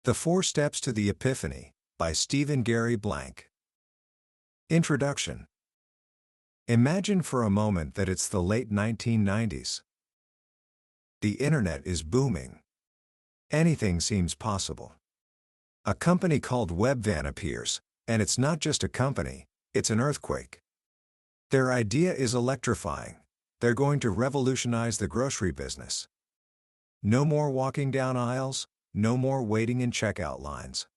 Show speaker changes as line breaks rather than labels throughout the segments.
The 4 Steps to the Epiphany, by Stephen Gary Blank. Introduction. Imagine for a moment that it's the late 1990s. The internet is booming. Anything seems possible. A company called Webvan appears, and it's not just a company, it's an earthquake. Their idea is electrifying. They're going to revolutionize the grocery business. No more walking down aisles, no more waiting in checkout lines.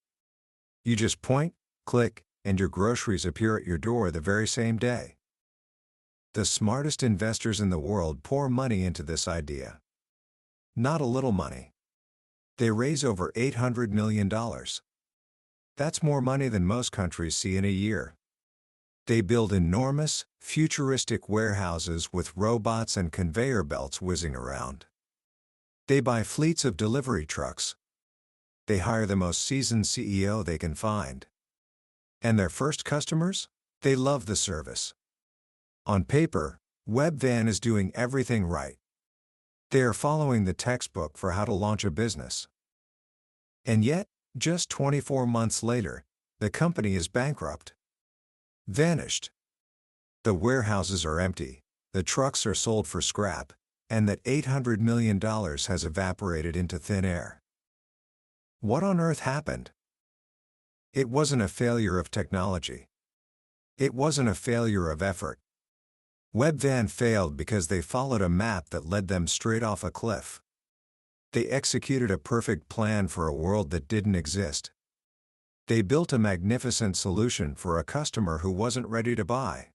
You just point, click, and your groceries appear at your door the very same day. The smartest investors in the world pour money into this idea. Not a little money. They raise over $800 million. That's more money than most countries see in a year. They build enormous, futuristic warehouses with robots and conveyor belts whizzing around. They buy fleets of delivery trucks. They hire the most seasoned CEO they can find. And their first customers? They love the service. On paper, Webvan is doing everything right. They are following the textbook for how to launch a business. And yet, just 24 months later, the company is bankrupt. Vanished. The warehouses are empty, the trucks are sold for scrap, and that $800 million has evaporated into thin air. What on earth happened? It wasn't a failure of technology. It wasn't a failure of effort. Webvan failed because they followed a map that led them straight off a cliff. They executed a perfect plan for a world that didn't exist. They built a magnificent solution for a customer who wasn't ready to buy.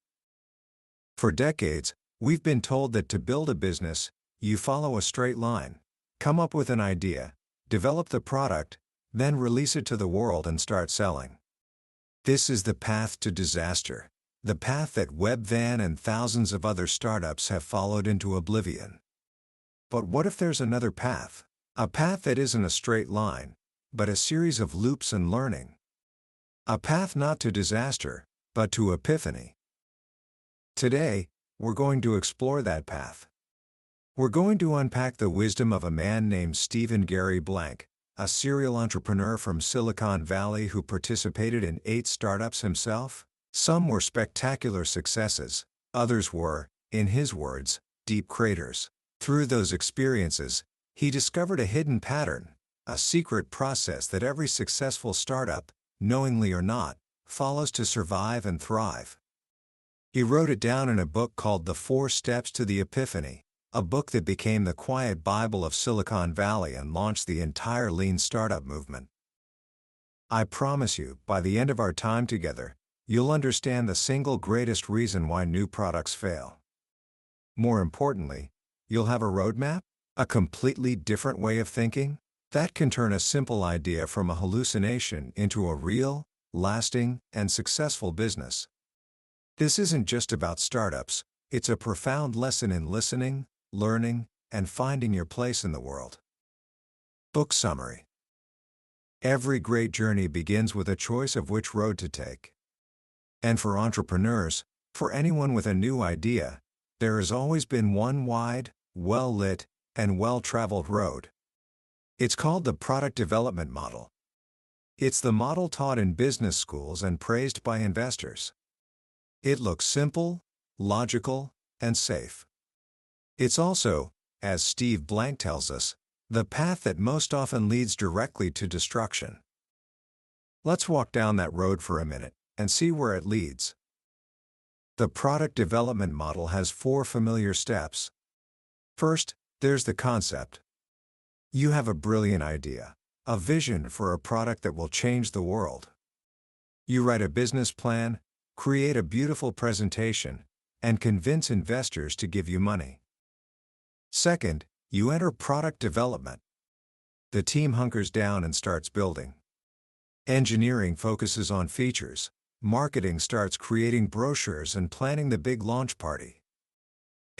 For decades, we've been told that to build a business, you follow a straight line, come up with an idea, develop the product, then release it to the world and start selling. This is the path to disaster, the path that Webvan and thousands of other startups have followed into oblivion. But what if there's another path? A path that isn't a straight line, but a series of loops and learning. A path not to disaster, but to epiphany. Today, we're going to explore that path. We're going to unpack the wisdom of a man named Stephen Gary Blank, a serial entrepreneur from Silicon Valley who participated in 8 startups himself. Some were spectacular successes, others were, in his words, deep craters. Through those experiences, he discovered a hidden pattern, a secret process that every successful startup, knowingly or not, follows to survive and thrive. He wrote it down in a book called The 4 Steps to the Epiphany, a book that became the quiet Bible of Silicon Valley and launched the entire lean startup movement. I promise you, by the end of our time together, you'll understand the single greatest reason why new products fail. More importantly, you'll have a roadmap, a completely different way of thinking, that can turn a simple idea from a hallucination into a real, lasting, and successful business. This isn't just about startups, it's a profound lesson in listening, learning, and finding your place in the world. Book summary. Every great journey begins with a choice of which road to take. And for entrepreneurs, for anyone with a new idea, there has always been one wide, well-lit, and well-traveled road. It's called the product development model. It's the model taught in business schools and praised by investors. It looks simple, logical, and safe. It's also, as Steve Blank tells us, the path that most often leads directly to destruction. Let's walk down that road for a minute and see where it leads. The product development model has 4 familiar steps. First, there's the concept. You have a brilliant idea, a vision for a product that will change the world. You write a business plan, create a beautiful presentation, and convince investors to give you money. Second, you enter product development. The team hunkers down and starts building. Engineering focuses on features, marketing starts creating brochures and planning the big launch party.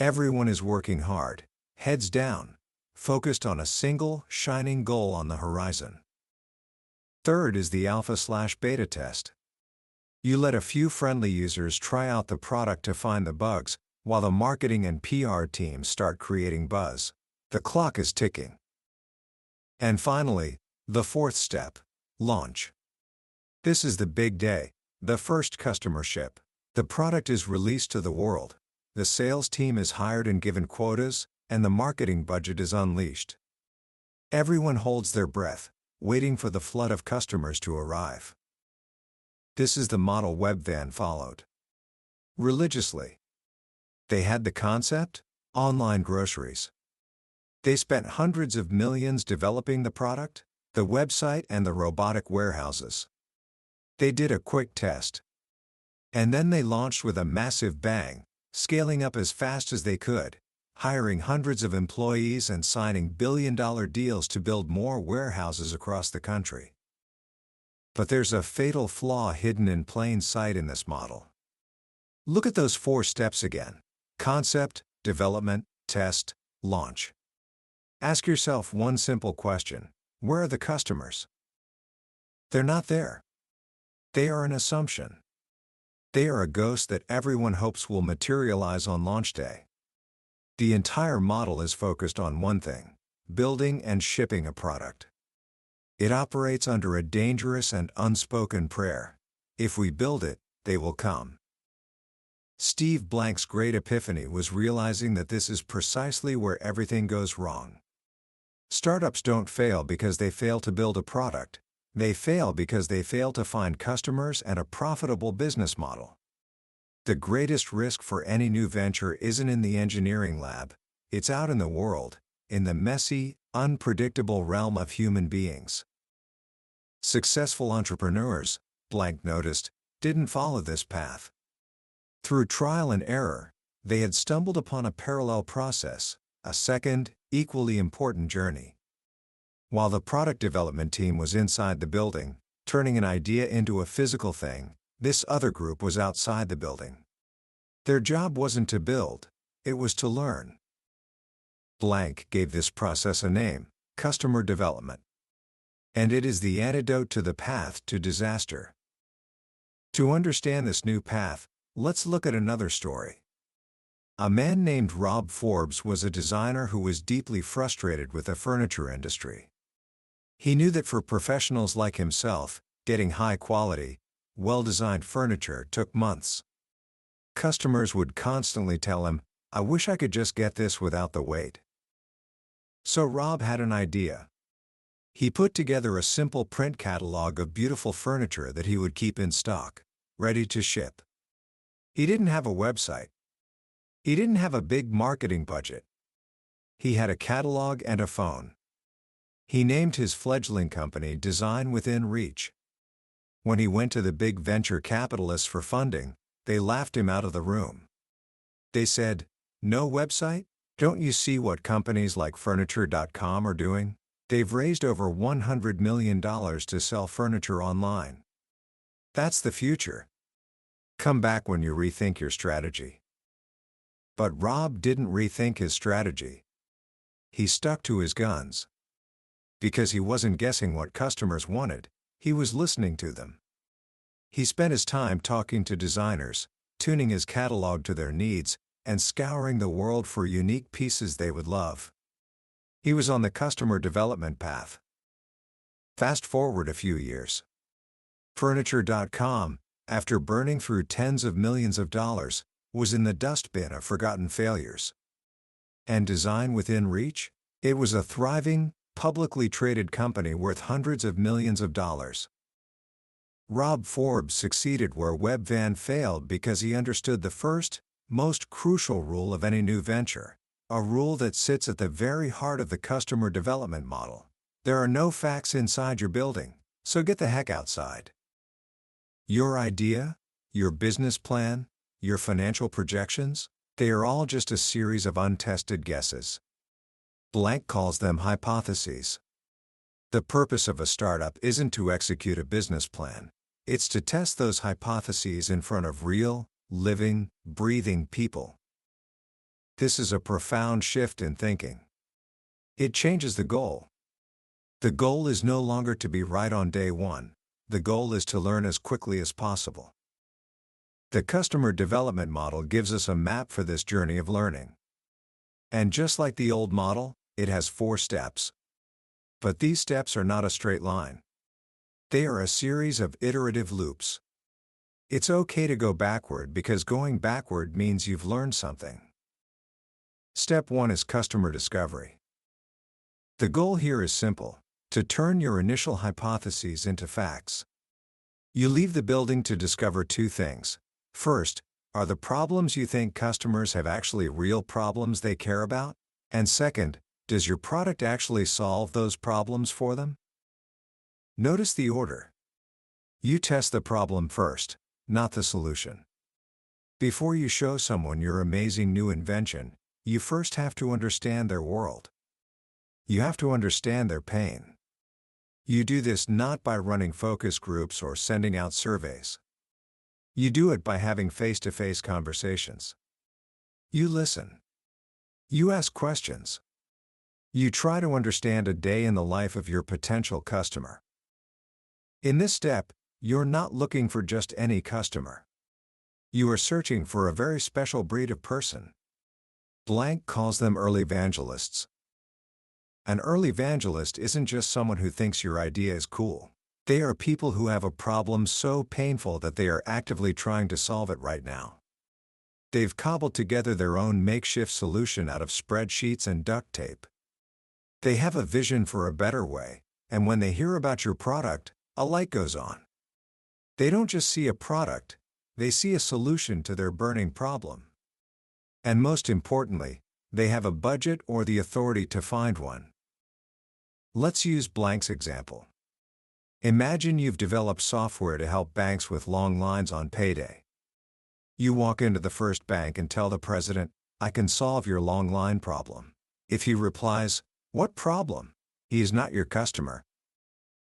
Everyone is working hard, heads down, focused on a single, shining goal on the horizon. Third is the alpha/beta test. You let a few friendly users try out the product to find the bugs, while the marketing and PR teams start creating buzz. The clock is ticking. And finally, the 4th step, Launch. This is the big day, the first customer ship. The product is released to the world. The sales team is hired and given quotas, and the marketing budget is unleashed. Everyone holds their breath, waiting for the flood of customers to arrive. This is the model Webvan followed. Religiously. They had the concept: online groceries. They spent hundreds of millions developing the product, the website, and the robotic warehouses. They did a quick test. And then they launched with a massive bang, scaling up as fast as they could, hiring hundreds of employees and signing billion-dollar deals to build more warehouses across the country. But there's a fatal flaw hidden in plain sight in this model. Look at those 4 steps again: concept, development, test, launch. Ask yourself one simple question: where are the customers? They're not there. They are an assumption. They are a ghost that everyone hopes will materialize on launch day. The entire model is focused on one thing: building and shipping a product. It operates under a dangerous and unspoken prayer: if we build it, they will come. Steve Blank's great epiphany was realizing that this is precisely where everything goes wrong. Startups don't fail because they fail to build a product. They fail because they fail to find customers and a profitable business model. The greatest risk for any new venture isn't in the engineering lab, it's out in the world, in the messy, unpredictable realm of human beings. Successful entrepreneurs, Blank noticed, didn't follow this path. Through trial and error, they had stumbled upon a parallel process, a second, equally important journey. While the product development team was inside the building, turning an idea into a physical thing, this other group was outside the building. Their job wasn't to build, it was to learn. Blank gave this process a name: customer development. And it is the antidote to the path to disaster. To understand this new path, let's look at another story. A man named Rob Forbes was a designer who was deeply frustrated with the furniture industry. He knew that for professionals like himself, getting high-quality, well-designed furniture took months. Customers would constantly tell him, "I wish I could just get this without the wait." So Rob had an idea. He put together a simple print catalog of beautiful furniture that he would keep in stock, ready to ship. He didn't have a website. He didn't have a big marketing budget. He had a catalog and a phone. He named his fledgling company Design Within Reach. When he went to the big venture capitalists for funding, they laughed him out of the room. They said, "No website? Don't you see what companies like Furniture.com are doing? They've raised over $100 million to sell furniture online. That's the future. Come back when you rethink your strategy." But Rob didn't rethink his strategy. He stuck to his guns. Because he wasn't guessing what customers wanted, he was listening to them. He spent his time talking to designers, tuning his catalog to their needs, and scouring the world for unique pieces they would love. He was on the customer development path. Fast forward a few years. Furniture.com, after burning through tens of millions of dollars, was in the dustbin of forgotten failures. And Design Within Reach? It was a thriving, publicly traded company worth hundreds of millions of dollars. Rob Forbes succeeded where Webvan failed because he understood the first, most crucial rule of any new venture, a rule that sits at the very heart of the customer development model. There are no facts inside your building, so get the heck outside. Your idea, your business plan, your financial projections, they are all just a series of untested guesses. Blank calls them hypotheses. The purpose of a startup isn't to execute a business plan. It's to test those hypotheses in front of real, living, breathing people. This is a profound shift in thinking. It changes the goal. The goal is no longer to be right on day one. The goal is to learn as quickly as possible. The customer development model gives us a map for this journey of learning. And just like the old model, it has 4 steps. But these steps are not a straight line. They are a series of iterative loops. It's okay to go backward because going backward means you've learned something. Step 1 is customer discovery. The goal here is simple: to turn your initial hypotheses into facts. You leave the building to discover two things. First, are the problems you think customers have actually real problems they care about? And second, does your product actually solve those problems for them? Notice the order. You test the problem first, not the solution. Before you show someone your amazing new invention, you first have to understand their world. You have to understand their pain. You do this not by running focus groups or sending out surveys. You do it by having face-to-face conversations. You listen. You ask questions. You try to understand a day in the life of your potential customer. In this step, you're not looking for just any customer. You are searching for a very special breed of person. Blank calls them early evangelists. An early evangelist isn't just someone who thinks your idea is cool. They are people who have a problem so painful that they are actively trying to solve it right now. They've cobbled together their own makeshift solution out of spreadsheets and duct tape. They have a vision for a better way, and when they hear about your product, a light goes on. They don't just see a product, they see a solution to their burning problem. And most importantly, they have a budget or the authority to find one. Let's use Blank's example. Imagine you've developed software to help banks with long lines on payday. You walk into the first bank and tell the president, "I can solve your long line problem." If he replies, "What problem?" he is not your customer.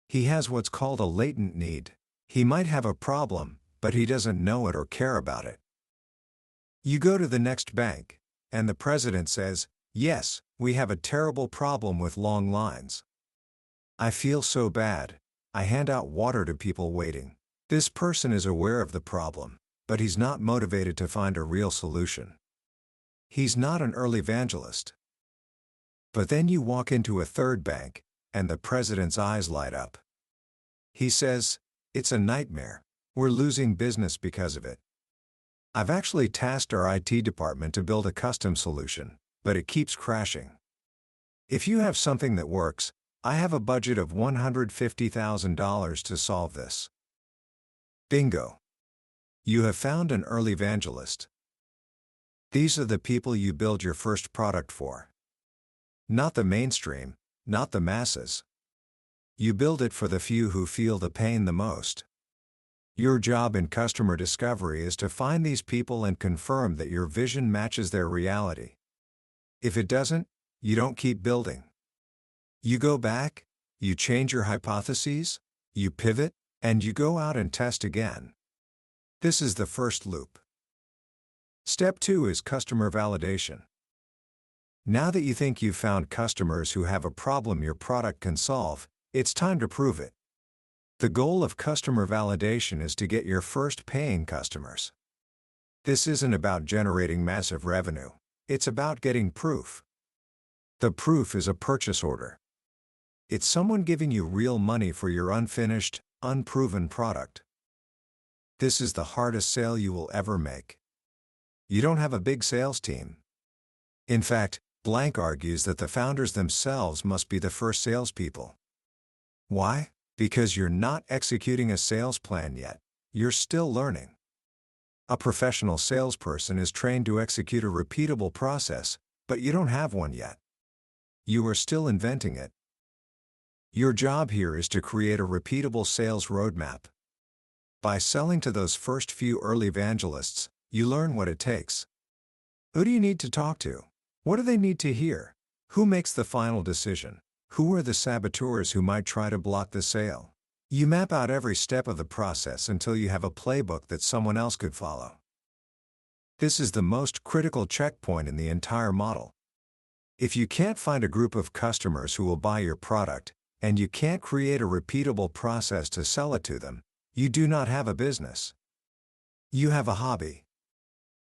He has what's called a latent need. He might have a problem, but he doesn't know it or care about it. You go to the next bank, and the president says, "Yes, we have a terrible problem with long lines. I feel so bad. I hand out water to people waiting." This person is aware of the problem, but he's not motivated to find a real solution. He's not an early evangelist. But then you walk into a third bank, and the president's eyes light up. He says, "It's a nightmare. We're losing business because of it. I've actually tasked our IT department to build a custom solution, but it keeps crashing. If you have something that works, I have a budget of $150,000 to solve this." Bingo! You have found an early evangelist. These are the people you build your first product for. Not the mainstream, not the masses. You build it for the few who feel the pain the most. Your job in customer discovery is to find these people and confirm that your vision matches their reality. If it doesn't, you don't keep building. You go back, you change your hypotheses, you pivot, and you go out and test again. This is the first loop. Step 2 is customer validation. Now that you think you've found customers who have a problem your product can solve, it's time to prove it. The goal of customer validation is to get your first paying customers. This isn't about generating massive revenue, it's about getting proof. The proof is a purchase order. It's someone giving you real money for your unfinished, unproven product. This is the hardest sale you will ever make. You don't have a big sales team. In fact, Blank argues that the founders themselves must be the first salespeople. Why? Because you're not executing a sales plan yet. You're still learning. A professional salesperson is trained to execute a repeatable process, but you don't have one yet. You are still inventing it. Your job here is to create a repeatable sales roadmap. By selling to those first few early evangelists, you learn what it takes. Who do you need to talk to? What do they need to hear? Who makes the final decision? Who are the saboteurs who might try to block the sale? You map out every step of the process until you have a playbook that someone else could follow. This is the most critical checkpoint in the entire model. If you can't find a group of customers who will buy your product, and you can't create a repeatable process to sell it to them, you do not have a business. You have a hobby.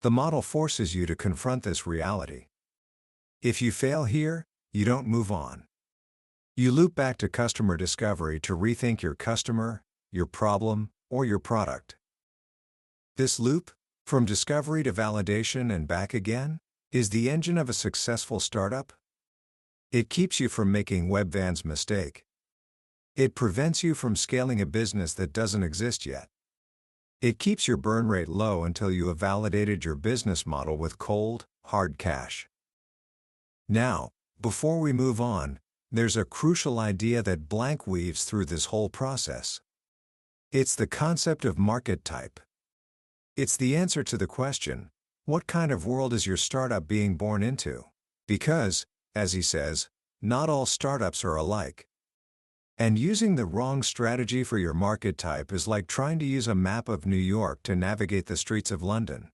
The model forces you to confront this reality. If you fail here, you don't move on. You loop back to customer discovery to rethink your customer, your problem, or your product. This loop, from discovery to validation and back again, is the engine of a successful startup. It keeps you from making Webvan's mistake. It prevents you from scaling a business that doesn't exist yet. It keeps your burn rate low until you have validated your business model with cold, hard cash. Now, before we move on, there's a crucial idea that Blank weaves through this whole process. It's the concept of market type. It's the answer to the question, what kind of world is your startup being born into? Because, as he says, not all startups are alike. And using the wrong strategy for your market type is like trying to use a map of New York to navigate the streets of London.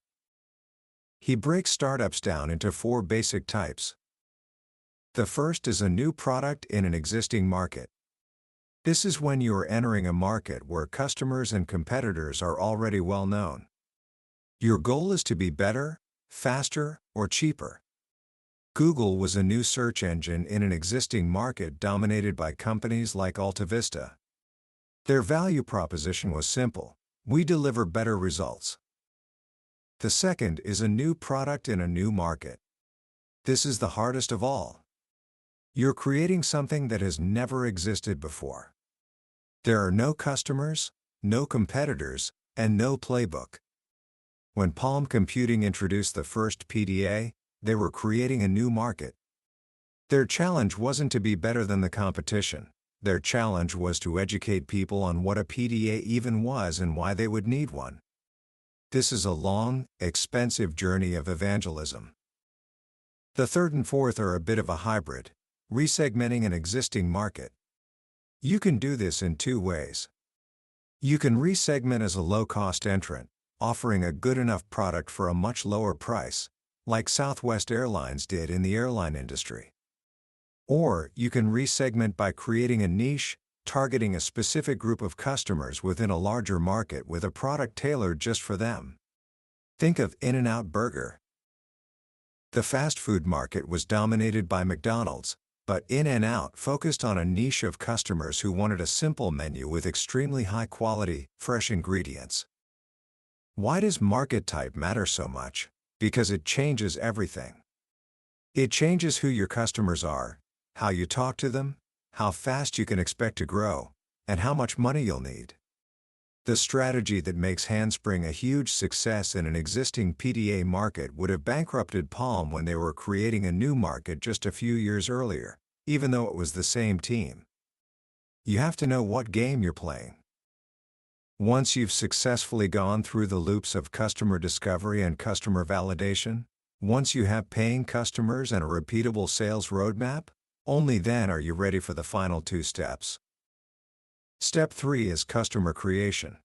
He breaks startups down into 4 basic types. The first is a new product in an existing market. This is when you are entering a market where customers and competitors are already well known. Your goal is to be better, faster, or cheaper. Google was a new search engine in an existing market dominated by companies like AltaVista. Their value proposition was simple: we deliver better results. The second is a new product in a new market. This is the hardest of all. You're creating something that has never existed before. There are no customers, no competitors, and no playbook. When Palm Computing introduced the first PDA, they were creating a new market. Their challenge wasn't to be better than the competition. Their challenge was to educate people on what a PDA even was and why they would need one. This is a long, expensive journey of evangelism. The third and fourth are a bit of a hybrid, resegmenting an existing market. You can do this in 2 ways. You can resegment as a low-cost entrant, offering a good enough product for a much lower price, like Southwest Airlines did in the airline industry. Or you can resegment by creating a niche, targeting a specific group of customers within a larger market with a product tailored just for them. Think of In-N-Out Burger. The fast food market was dominated by McDonald's, but In-N-Out focused on a niche of customers who wanted a simple menu with extremely high-quality, fresh ingredients. Why does market type matter so much? Because it changes everything. It changes who your customers are, how you talk to them, how fast you can expect to grow, and how much money you'll need. The strategy that makes Handspring a huge success in an existing PDA market would have bankrupted Palm when they were creating a new market just a few years earlier, even though it was the same team. You have to know what game you're playing. Once you've successfully gone through the loops of customer discovery and customer validation, once you have paying customers and a repeatable sales roadmap, only then are you ready for the final 2 steps. Step 3 is customer creation.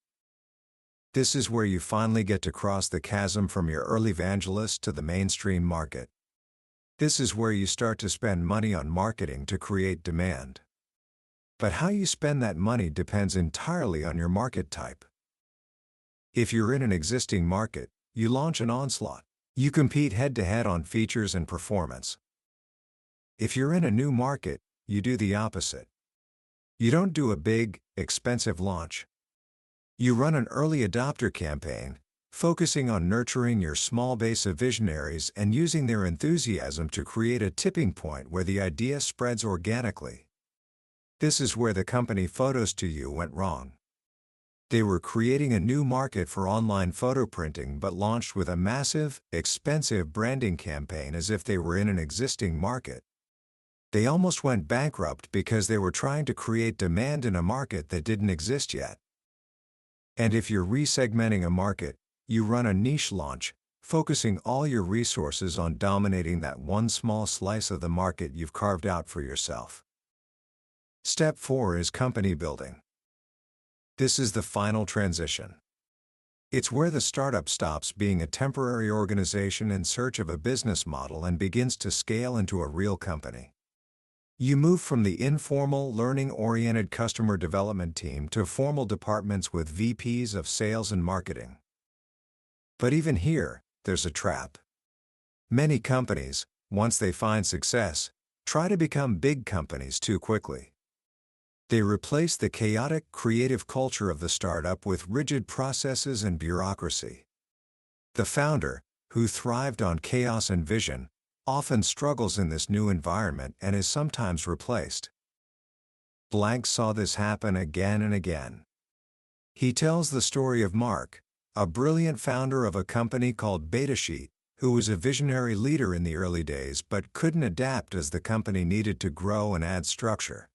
This is where you finally get to cross the chasm from your early evangelist to the mainstream market. This is where you start to spend money on marketing to create demand. But how you spend that money depends entirely on your market type. If you're in an existing market, you launch an onslaught. You compete head-to-head on features and performance. If you're in a new market, you do the opposite. You don't do a big, expensive launch. You run an early adopter campaign, focusing on nurturing your small base of visionaries and using their enthusiasm to create a tipping point where the idea spreads organically. This is where the company Photos to You went wrong. They were creating a new market for online photo printing but launched with a massive, expensive branding campaign as if they were in an existing market. They almost went bankrupt because they were trying to create demand in a market that didn't exist yet. And if you're resegmenting a market, you run a niche launch, focusing all your resources on dominating that one small slice of the market you've carved out for yourself. Step 4 is company building. This is the final transition. It's where the startup stops being a temporary organization in search of a business model and begins to scale into a real company. You move from the informal, learning-oriented customer development team to formal departments with VPs of sales and marketing. But even here, there's a trap. Many companies, once they find success, try to become big companies too quickly. They replace the chaotic, creative culture of the startup with rigid processes and bureaucracy. The founder, who thrived on chaos and vision, often struggles in this new environment and is sometimes replaced. Blank saw this happen again and again. He tells the story of Mark, a brilliant founder of a company called Betasheet, who was a visionary leader in the early days but couldn't adapt as the company needed to grow and add structure.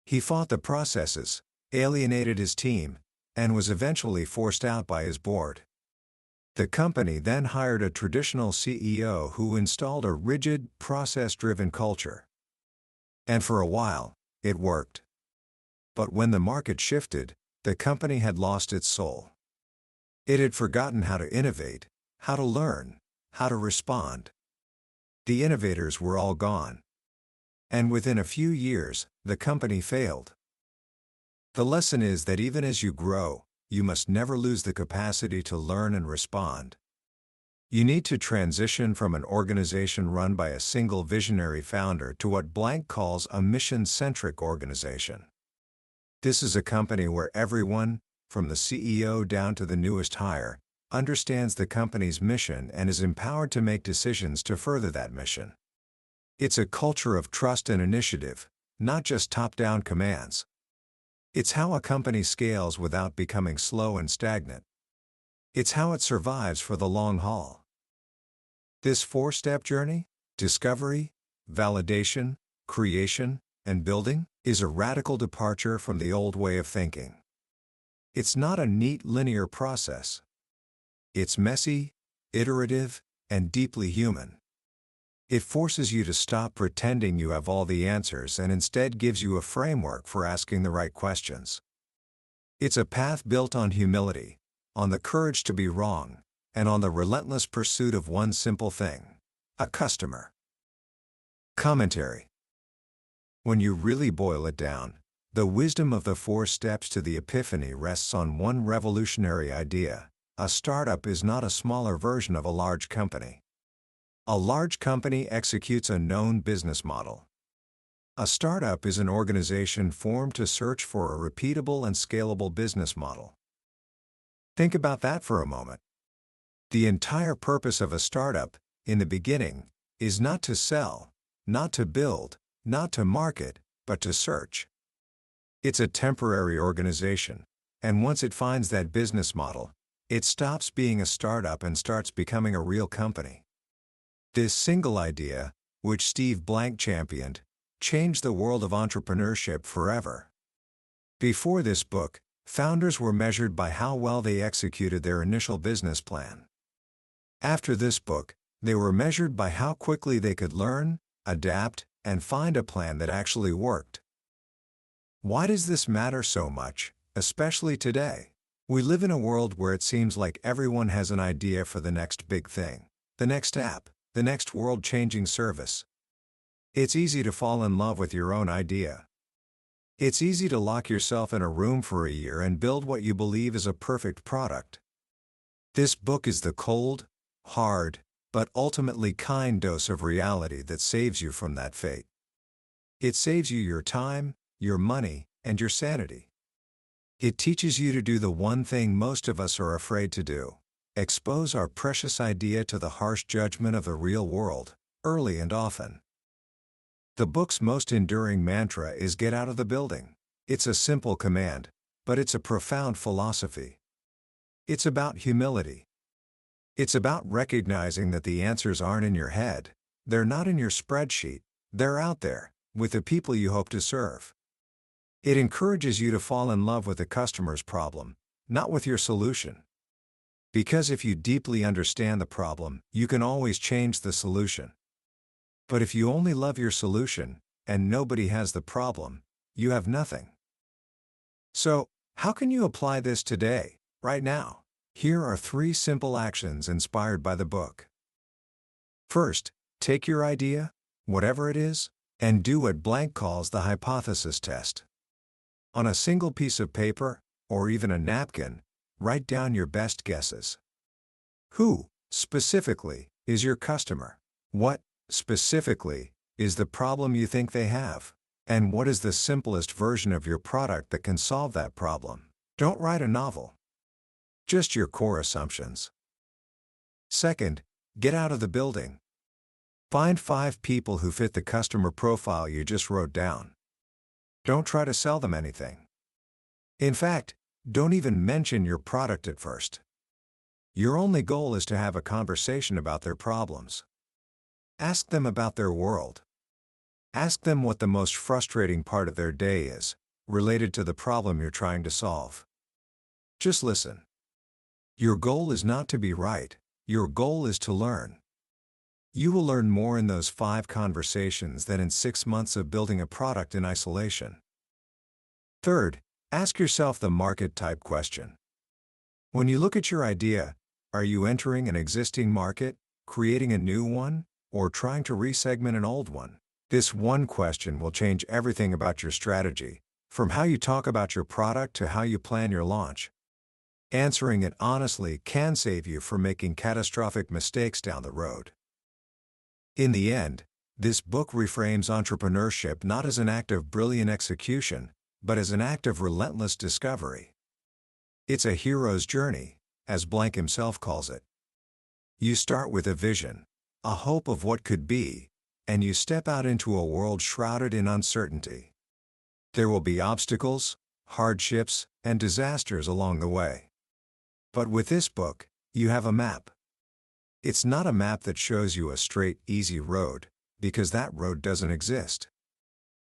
He fought the processes, alienated his team, and was eventually forced out by his board. The company then hired a traditional CEO who installed a rigid, process-driven culture. And for a while, it worked. But when the market shifted, the company had lost its soul. It had forgotten how to innovate, how to learn, how to respond. The innovators were all gone. And within a few years, the company failed. The lesson is that even as you grow, you must never lose the capacity to learn and respond. You need to transition from an organization run by a single visionary founder to what Blank calls a mission-centric organization. This is a company where everyone, from the CEO down to the newest hire, understands the company's mission and is empowered to make decisions to further that mission. It's a culture of trust and initiative, not just top-down commands. It's how a company scales without becoming slow and stagnant. It's how it survives for the long haul. This four-step journey, discovery, validation, creation, and building, is a radical departure from the old way of thinking. It's not a neat linear process. It's messy, iterative, and deeply human. It forces you to stop pretending you have all the answers and instead gives you a framework for asking the right questions. It's a path built on humility, on the courage to be wrong, and on the relentless pursuit of one simple thing: a customer. Commentary. When you really boil it down, the wisdom of the 4 steps to the Epiphany rests on one revolutionary idea: a startup is not a smaller version of a large company. A large company executes a known business model. A startup is an organization formed to search for a repeatable and scalable business model. Think about that for a moment. The entire purpose of a startup, in the beginning, is not to sell, not to build, not to market, but to search. It's a temporary organization, and once it finds that business model, it stops being a startup and starts becoming a real company. This single idea, which Steve Blank championed, changed the world of entrepreneurship forever. Before this book, founders were measured by how well they executed their initial business plan. After this book, they were measured by how quickly they could learn, adapt, and find a plan that actually worked. Why does this matter so much, especially today? We live in a world where it seems like everyone has an idea for the next big thing, the next app, the next world-changing service. It's easy to fall in love with your own idea. It's easy to lock yourself in a room for a year and build what you believe is a perfect product. This book is the cold, hard, but ultimately kind dose of reality that saves you from that fate. It saves you your time, your money, and your sanity. It teaches you to do the one thing most of us are afraid to do: expose our precious idea to the harsh judgment of the real world, early and often. The book's most enduring mantra is "Get out of the building." It's a simple command, but it's a profound philosophy. It's about humility. It's about recognizing that the answers aren't in your head, they're not in your spreadsheet, they're out there, with the people you hope to serve. It encourages you to fall in love with the customer's problem, not with your solution. Because if you deeply understand the problem, you can always change the solution. But if you only love your solution, and nobody has the problem, you have nothing. So, how can you apply this today, right now? Here are 3 simple actions inspired by the book. First, take your idea, whatever it is, and do what Blank calls the hypothesis test. On a single piece of paper, or even a napkin, write down your best guesses. Who, specifically, is your customer? What, specifically, is the problem you think they have? And what is the simplest version of your product that can solve that problem? Don't write a novel. Just your core assumptions. Second, get out of the building. Find 5 people who fit the customer profile you just wrote down. Don't try to sell them anything. In fact, don't even mention your product at first. Your only goal is to have a conversation about their problems. Ask them about their world. Ask them what the most frustrating part of their day is, related to the problem you're trying to solve. Just listen. Your goal is not to be right, your goal is to learn. You will learn more in those 5 conversations than in 6 months of building a product in isolation. Third, ask yourself the market type question. When you look at your idea, are you entering an existing market, creating a new one, or trying to resegment an old one? This one question will change everything about your strategy, from how you talk about your product to how you plan your launch. Answering it honestly can save you from making catastrophic mistakes down the road. In the end, this book reframes entrepreneurship not as an act of brilliant execution, but as an act of relentless discovery. It's a hero's journey, as Blank himself calls it. You start with a vision, a hope of what could be, and you step out into a world shrouded in uncertainty. There will be obstacles, hardships, and disasters along the way. But with this book, you have a map. It's not a map that shows you a straight, easy road, because that road doesn't exist.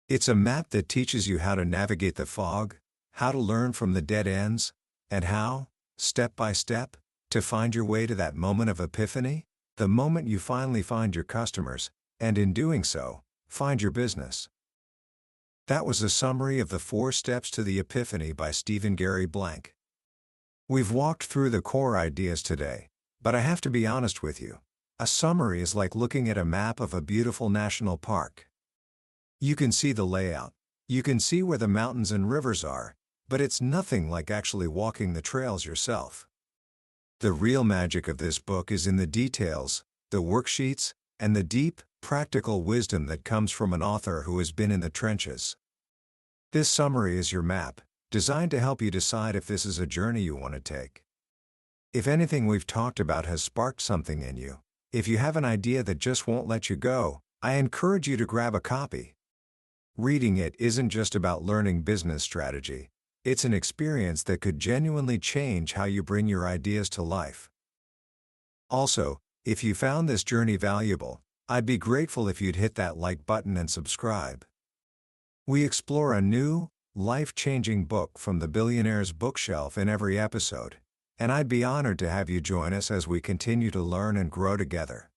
It's a map that teaches you how to navigate the fog, how to learn from the dead ends, and how, step by step, to find your way to that moment of epiphany, the moment you finally find your customers, and in doing so, find your business. That was a summary of the 4 Steps to the Epiphany by Stephen Gary Blank. We've walked through the core ideas today, but I have to be honest with you. A summary is like looking at a map of a beautiful national park. You can see the layout, you can see where the mountains and rivers are, but it's nothing like actually walking the trails yourself. The real magic of this book is in the details, the worksheets, and the deep, practical wisdom that comes from an author who has been in the trenches. This summary is your map, designed to help you decide if this is a journey you want to take. If anything we've talked about has sparked something in you, if you have an idea that just won't let you go, I encourage you to grab a copy. Reading it isn't just about learning business strategy, it's an experience that could genuinely change how you bring your ideas to life. Also, if you found this journey valuable, I'd be grateful if you'd hit that like button and subscribe. We explore a new, life-changing book from the billionaire's bookshelf in every episode, and I'd be honored to have you join us as we continue to learn and grow together.